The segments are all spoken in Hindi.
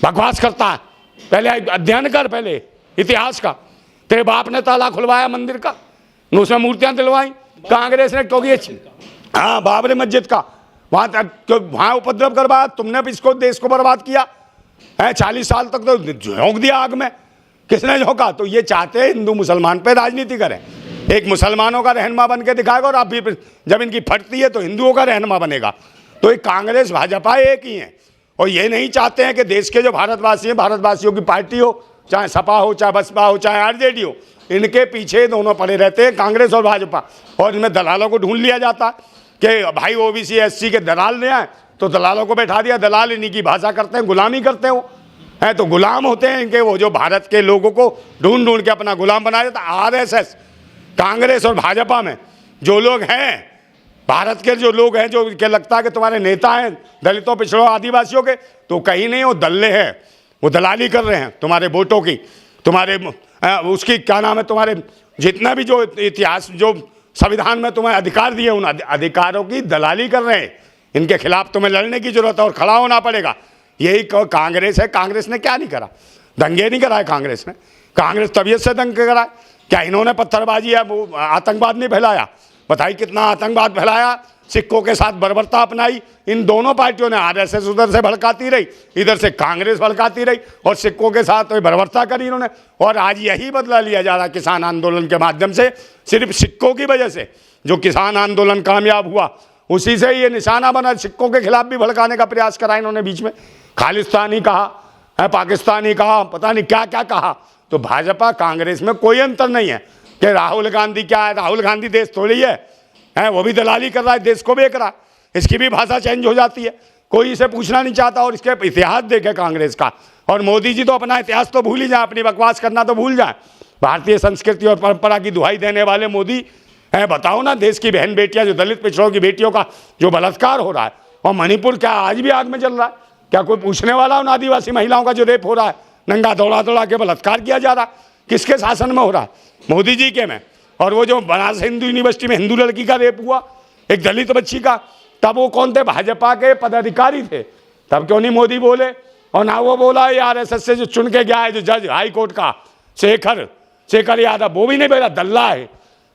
बकवास करता है। पहले अध्ययन कर, पहले इतिहास का। तेरे बाप ने ताला खुलवाया मंदिर का, उसमें मूर्तियां दिलवाई कांग्रेस ने, क्योंकि हाँ बाबरी मस्जिद का वहाँ उपद्रव करवाया तुमने, भी इसको देश को बर्बाद किया है। 40 साल तक तो झोंक दिया आग में, किसने झोंका? तो ये चाहते हैं हिंदू मुसलमान पे राजनीति करें। एक मुसलमानों का रहनुमा बन के दिखाएगा और आप भी जब इनकी फटती है तो हिंदुओं का रहनुमा बनेगा। तो ये कांग्रेस भाजपा एक ही है, और ये नहीं चाहते हैं कि देश के जो भारतवासी हैं, भारतवासियों की पार्टी हो, चाहे सपा हो, चाहे बसपा हो, चाहे आरजेडी हो, इनके पीछे दोनों पड़े रहते हैं, कांग्रेस और भाजपा। और इनमें दलालों को ढूंढ लिया जाता कि भाई ओबीसी एससी के दलाल ले आए, तो दलालों को बैठा दिया। दलाल इन्हीं की भाषा करते हैं, गुलामी करते हो हैं, तो गुलाम होते हैं इनके। वो जो भारत के लोगों को ढूंढ ढूंढ के अपना गुलाम बनाया जाता। आरएसएस, कांग्रेस और भाजपा में जो लोग हैं, भारत के जो लोग हैं, जो क्या लगता है कि तुम्हारे नेता हैं दलितों, पिछड़ों, आदिवासियों के, तो कहीं नहीं, वो दल्ले हैं, वो दलाली कर रहे हैं तुम्हारे वोटों की, तुम्हारे उसकी क्या नाम है, तुम्हारे जितना भी जो इतिहास, जो संविधान में तुम्हें अधिकार दिए, उन अधिकारों की दलाली कर रहे हैं। इनके खिलाफ तुम्हें लड़ने की जरूरत है और खड़ा होना पड़ेगा। यही कांग्रेस है। कांग्रेस ने क्या नहीं करा? दंगे नहीं कराए कांग्रेस ने। कांग्रेस तबीयत से दंगे कराए। क्या इन्होंने पत्थरबाजी या आतंकवाद नहीं फैलाया? बताइए कितना आतंकवाद फैलाया, सिखों के साथ बर्बरता अपनाई इन दोनों पार्टियों ने। आरएसएस उधर से भड़काती रही, इधर से कांग्रेस भड़काती रही, और सिखों के साथ बर्बरता करी इन्होंने। और आज यही बदला लिया जा रहा किसान आंदोलन के माध्यम से। सिर्फ सिखों की वजह से जो किसान आंदोलन कामयाब हुआ, उसी से ये निशाना बना। सिखों के खिलाफ भी भड़काने का प्रयास करा इन्होंने बीच में। खालिस्तानी कहा है, पाकिस्तानी कहा, पता नहीं क्या क्या कहा। तो भाजपा कांग्रेस में कोई अंतर नहीं है कि राहुल गांधी क्या है। राहुल गांधी देश थोड़ी है, वो भी दलाली कर रहा है, देश को बेच रहा है। इसकी भी भाषा चेंज हो जाती है, कोई इसे पूछना नहीं चाहता। और इसके इतिहास देखे कांग्रेस का। और मोदी जी तो अपना इतिहास तो भूल ही जाए, अपनी बकवास करना तो भूल जाए। भारतीय संस्कृति और परंपरा की दुहाई देने वाले मोदी हैं। बताओ ना, देश की बहन बेटियां, जो दलित पिछड़ों की बेटियों का जो बलात्कार हो रहा है, और मणिपुर क्या आज भी आग में जल रहा है? क्या कोई पूछने वाला? उन आदिवासी महिलाओं का जो रेप हो रहा है, नंगा दौड़ा दौड़ा के बलात्कार किया जा रहा है, किसके शासन में हो रहा है? मोदी जी के में। और वो जो बनारस हिंदू यूनिवर्सिटी में हिंदू लड़की का रेप हुआ, एक दलित बच्ची का, तब वो कौन थे? भाजपा के पदाधिकारी थे। तब क्यों नहीं मोदी बोले? और ना वो बोला ये आरएसएस से जो चुन के गया है, जो जज हाई कोर्ट का शेखर यादव, वो भी नहीं बोला, दल्ला है।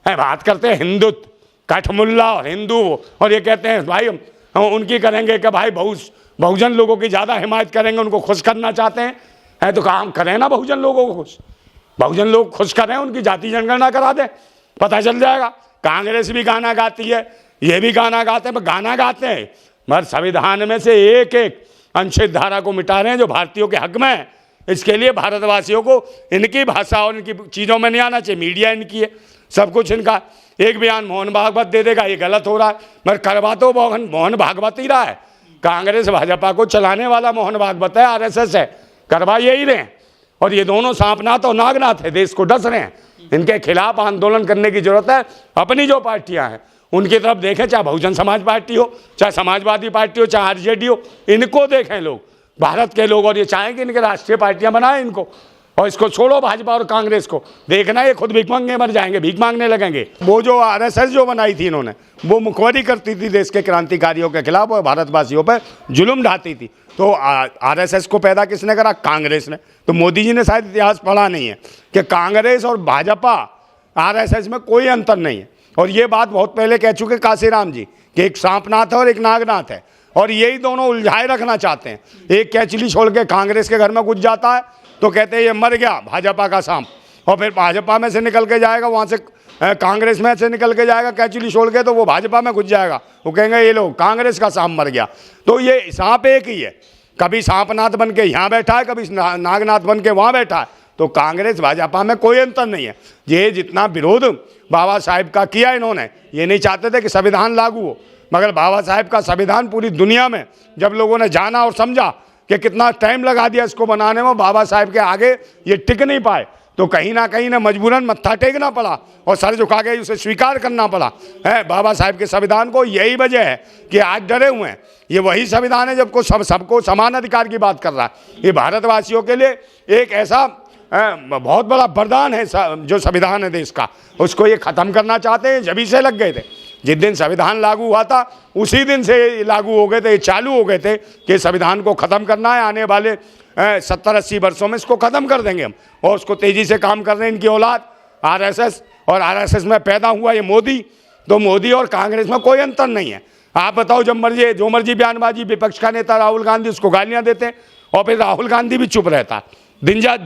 बात करते हैं हिंदुत्व, कठमुल्ला और हिंदू, और ये कहते हैं भाई हम उनकी करेंगे कि भाई बहुजन लोगों की ज़्यादा हिमायत करेंगे, उनको खुश करना चाहते हैं। तो काम करें ना, बहुजन लोगों को खुश, बहुजन लोग खुश करें, उनकी जाति जनगणना करा दें, पता चल जाएगा। कांग्रेस भी गाना गाती है, ये भी गाना गाते हैं, गाना गाते हैं, मगर संविधान में से एक एक अनुच्छेद धारा को मिटा रहे हैं जो भारतीयों के हक में है। इसके लिए भारतवासियों को इनकी भाषा और इनकी चीज़ों में नहीं आना चाहिए। मीडिया इनकी है, सब कुछ इनका। एक बयान मोहन भागवत दे देगा, ये गलत हो रहा है, मगर करवा तो मोहन भागवत ही रहा है। कांग्रेस भाजपा को चलाने वाला मोहन भागवत है, आरएसएस है, करवा यही रहे हैं। और ये दोनों सांपनाथ और नागनाथ है, देश को डस रहे हैं। इनके खिलाफ आंदोलन करने की जरूरत है। अपनी जो पार्टियां हैं उनकी तरफ देखें, चाहे बहुजन समाज पार्टी हो, चाहे समाजवादी पार्टी हो, चाहे आरजेडी हो, इनको देखें लोग, भारत के लोग। और ये चाहें कि इनके राष्ट्रीय पार्टियां बनाएं इनको, और इसको छोड़ो भाजपा और कांग्रेस को। देखना ये खुद भीख मांगने मर जाएंगे, भीख मांगने लगेंगे। वो जो आरएसएस जो बनाई थी इन्होंने, वो मुखबरी करती थी देश के क्रांतिकारियों के खिलाफ और भारतवासियों पर जुल्म ढाती थी। तो आरएसएस को पैदा किसने करा? कांग्रेस ने। तो मोदी जी ने शायद इतिहास पढ़ा नहीं है कि कांग्रेस और भाजपा आरएसएस में कोई अंतर नहीं है। और ये बात बहुत पहले कह चुके काशीराम जी कि एक सांपनाथ है और एक नागनाथ है, और यही दोनों उलझाए रखना चाहते हैं। एक कैचली छोड़ के कांग्रेस के घर में घुस जाता है तो कहते हैं ये मर गया भाजपा का सांप, और फिर भाजपा में से निकल के जाएगा, वहाँ से कांग्रेस में से निकल के जाएगा कैचुली छोड़ के, तो वो भाजपा में घुस जाएगा। वो कहेंगे ये लोग कांग्रेस का सांप मर गया। तो ये सांप एक ही है, कभी सांपनाथ बन के यहाँ बैठा है, कभी नागनाथ बन के वहाँ बैठा है। तो कांग्रेस भाजपा में कोई अंतर नहीं है। ये जितना विरोध बाबा साहेब का किया इन्होंने, ये नहीं चाहते थे कि संविधान लागू हो, मगर बाबा साहेब का संविधान पूरी दुनिया में जब लोगों ने जाना और समझा कि कितना टाइम लगा दिया इसको बनाने में, बाबा साहेब के आगे ये टिक नहीं पाए, तो कहीं ना कहीं ना मजबूरन मत्था टेकना पड़ा और सर झुका के उसे स्वीकार करना पड़ा है बाबा साहेब के संविधान को। यही वजह है कि आज डरे हुए हैं। ये वही संविधान है जबको सबको समान अधिकार की बात कर रहा है। ये भारतवासियों के लिए एक ऐसा बहुत बड़ा वरदान है जो संविधान है देश का, उसको ये ख़त्म करना चाहते हैं। जब से लग गए थे, जिस दिन संविधान लागू हुआ था उसी दिन से लागू हो गए थे, चालू हो गए थे कि संविधान को ख़त्म करना है। आने वाले 70-80 वर्षों में इसको ख़त्म कर देंगे हम। और उसको तेज़ी से काम कर रहे हैं इनकी औलाद आरएसएस, और आरएसएस में पैदा हुआ ये मोदी। तो मोदी और कांग्रेस में कोई अंतर नहीं है। आप बताओ, जब मर्जी जो मर्जी बयानबाजी, विपक्ष का नेता राहुल गांधी उसको गालियां देते हैं और फिर राहुल गांधी भी चुप रहता है,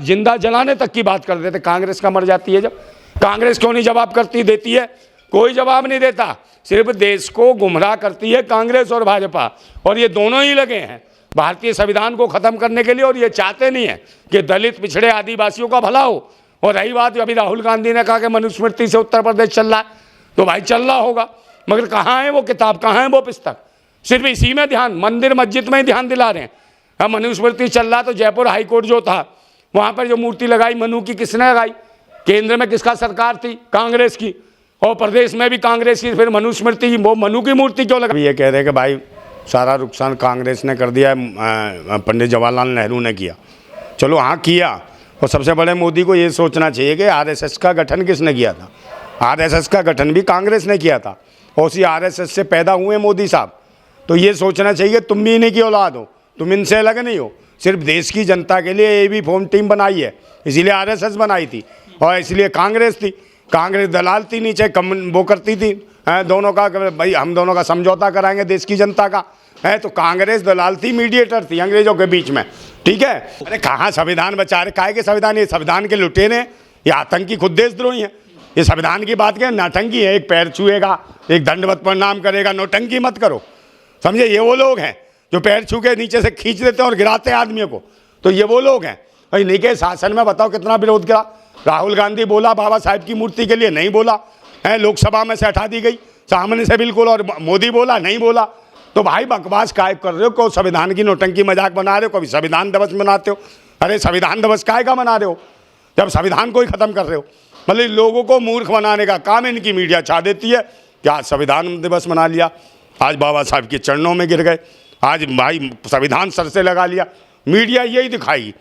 जिंदा जलाने तक की बात कर देते। कांग्रेस का मर जाती है जब, कांग्रेस क्यों नहीं जवाब करती, देती है? कोई जवाब नहीं देता, सिर्फ देश को गुमराह करती है कांग्रेस और भाजपा, और ये दोनों ही लगे हैं भारतीय संविधान को ख़त्म करने के लिए। और ये चाहते नहीं है कि दलित, पिछड़े, आदिवासियों का भला हो। और रही बात, अभी राहुल गांधी ने कहा कि मनुस्मृति से उत्तर प्रदेश चल रहा है, तो भाई चल रहा होगा, मगर कहाँ है वो किताब, कहाँ है वो पुस्तक? सिर्फ इसी में ध्यान, मंदिर मस्जिद में ही ध्यान दिला रहे हैं। अब मनुस्मृति चल रहा, तो जयपुर हाईकोर्ट जो था वहाँ पर जो मूर्ति लगाई मनु की, किसने लगाई? केंद्र में किसका सरकार थी? कांग्रेस की। और प्रदेश में भी कांग्रेस की, फिर मनुस्मृति की, वो मनु की मूर्ति क्यों लगा? ये कह रहे हैं कि भाई सारा नुकसान कांग्रेस ने कर दिया है, पंडित जवाहरलाल नेहरू ने किया। चलो हाँ किया, और सबसे बड़े मोदी को ये सोचना चाहिए कि आरएसएस का गठन किसने किया था? आरएसएस का गठन भी कांग्रेस ने किया था, और उसी आरएसएस से पैदा हुए मोदी साहब। तो ये सोचना चाहिए तुम भी इन्हीं की औलाद हो, तुम इनसे अलग नहीं हो। सिर्फ देश की जनता के लिए ये भी फॉर्म टीम बनाई है, इसीलिए आरएसएस बनाई थी, और इसलिए कांग्रेस थी। कांग्रेस दलाल थी, नीचे कम वो करती थी दोनों का, भाई हम दोनों का समझौता कराएंगे देश की जनता का, है। तो कांग्रेस दलाल थी, मीडिएटर थी अंग्रेजों के बीच में, ठीक है। अरे कहाँ संविधान बचा रहे, काहे के संविधान? ये संविधान के लुटेरे, ये आतंकी, खुद देशद्रोही हैं। ये संविधान की बात करें, नौटंकी है। एक पैर छुएगा, एक दंडवत प्रणाम करेगा, नौटंकी मत करो, समझे? ये वो लोग हैं जो पैर छू के नीचे से खींच देते हैं और गिराते हैं आदमियों को। तो ये वो लोग हैं। भाई इन्हीं के शासन में बताओ कितना विरोध किया। राहुल गांधी बोला बाबा साहब की मूर्ति के लिए, नहीं बोला है, लोकसभा में से हटा दी गई सामने से बिल्कुल। और मोदी बोला, नहीं बोला। तो भाई बकवास काय कर रहे हो? को संविधान की नौटंकी मजाक बना रहे हो, कभी संविधान दिवस मनाते हो। अरे संविधान दिवस काय का मना रहे हो जब संविधान को ही खत्म कर रहे हो? मतलब लोगों को मूर्ख बनाने का काम इनकी मीडिया चाह देती है कि आज संविधान दिवस मना लिया, आज बाबा साहब के चरणों में गिर गए, आज भाई संविधान सर से लगा लिया। मीडिया यही दिखाई।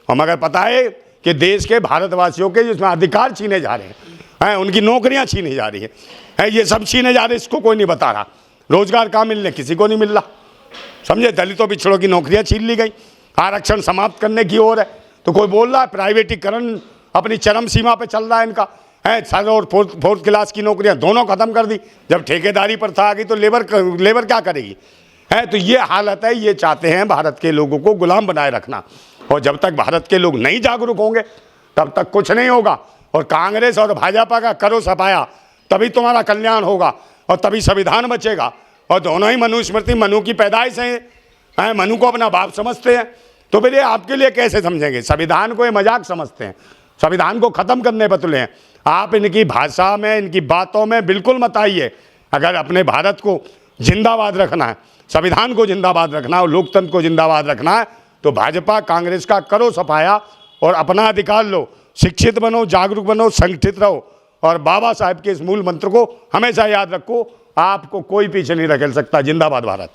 और मगर पता है कि देश के भारतवासियों के जिसमें अधिकार छीने जा रहे हैं, उनकी नौकरियां छीनी जा रही है, ये सब छीने जा रहे, इसको कोई नहीं बता रहा। रोजगार कहाँ मिलने, किसी को नहीं मिल रहा, समझे? दलितों पिछड़ों की नौकरियां छीन ली गई, आरक्षण समाप्त करने की ओर है। तो कोई बोल रहा है प्राइवेटीकरण अपनी चरम सीमा पे चल रहा है इनका, है। थर्ड और फोर्थ क्लास की नौकरियां दोनों खत्म कर दी। जब ठेकेदारी पर था आ गई तो लेबर क्या करेगी, है। तो ये हालत है। ये चाहते हैं भारत के लोगों को गुलाम बनाए रखना, और जब तक भारत के लोग नहीं जागरूक होंगे तब तक कुछ नहीं होगा। और कांग्रेस और भाजपा का करो सफाया, तभी तुम्हारा कल्याण होगा और तभी संविधान बचेगा। और दोनों ही मनुस्मृति, मनु की पैदाइश है, मनु को अपना बाप समझते हैं। तो फिर ये आपके लिए कैसे समझेंगे? संविधान को ये मजाक समझते हैं, संविधान को ख़त्म करने पर तुले हैं। आप इनकी भाषा में, इनकी बातों में बिल्कुल मत आइए। अगर अपने भारत को जिंदाबाद रखना है, संविधान को जिंदाबाद रखना है और लोकतंत्र को जिंदाबाद रखना है, तो भाजपा कांग्रेस का करो सफाया और अपना अधिकार लो। शिक्षित बनो, जागरूक बनो, संगठित रहो, और बाबा साहब के इस मूल मंत्र को हमेशा याद रखो। आपको कोई पीछे नहीं धकेल सकता। जिंदाबाद भारत।